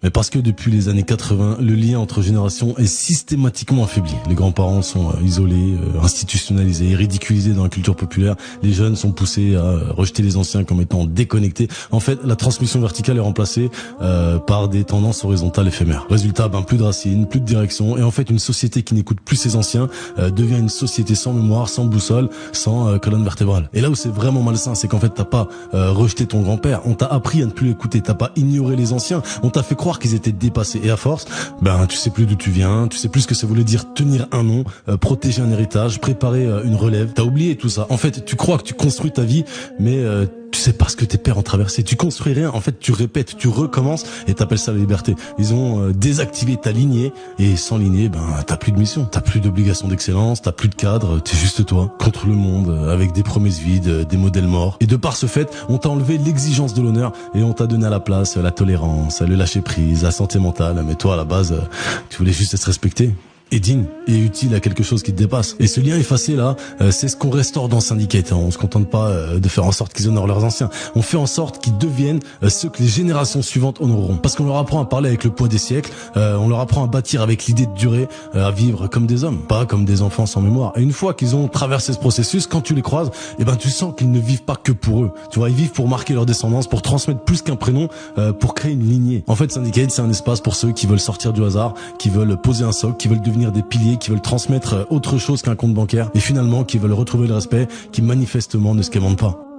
Mais parce que depuis les années 80, le lien entre générations est systématiquement affaibli. Les grands-parents sont isolés, institutionnalisés, ridiculisés dans la culture populaire. Les jeunes sont poussés à rejeter les anciens comme étant déconnectés. En fait, la transmission verticale est remplacée par des tendances horizontales éphémères. Résultat, plus de racines, plus de direction. Et en fait, une société qui n'écoute plus ses anciens devient une société sans mémoire, sans boussole, sans colonne vertébrale. Et là où c'est vraiment malsain, c'est qu'en fait, t'as pas rejeté ton grand-père. On t'a appris à ne plus l'écouter. T'as pas ignoré les anciens. On t'a fait croire qu'ils étaient dépassés, et à force, tu sais plus d'où tu viens, tu sais plus ce que ça voulait dire tenir un nom, protéger un héritage, préparer une relève. T'as oublié tout ça. En fait, tu crois que tu construis ta vie, mais tu sais pas ce que tes pères ont traversé. Tu construis rien. En fait, tu répètes, tu recommences, et t'appelles ça la liberté. Ils ont désactivé ta lignée, et sans lignée, t'as plus de mission, t'as plus d'obligation d'excellence, t'as plus de cadre. T'es juste toi contre le monde, avec des promesses vides, des modèles morts. Et de par ce fait, on t'a enlevé l'exigence de l'honneur, et on t'a donné à la place la tolérance, le lâcher prise, la santé mentale. Mais toi, à la base, tu voulais juste être respecté et digne et utile à quelque chose qui te dépasse. Et ce lien effacé là, c'est ce qu'on restaure dans Syndicate. On se contente pas de faire en sorte qu'ils honorent leurs anciens. On fait en sorte qu'ils deviennent ceux que les générations suivantes honoreront. Parce qu'on leur apprend à parler avec le poids des siècles, on leur apprend à bâtir avec l'idée de durer, à vivre comme des hommes, pas comme des enfants sans mémoire. Et une fois qu'ils ont traversé ce processus, quand tu les croises, tu sens qu'ils ne vivent pas que pour eux. Tu vois, ils vivent pour marquer leur descendance, pour transmettre plus qu'un prénom, pour créer une lignée. En fait, Syndicate, c'est un espace pour ceux qui veulent sortir du hasard, qui veulent poser un socle, qui veulent devenir des piliers, qui veulent transmettre autre chose qu'un compte bancaire, et finalement qui veulent retrouver le respect qui manifestement ne se quémande pas.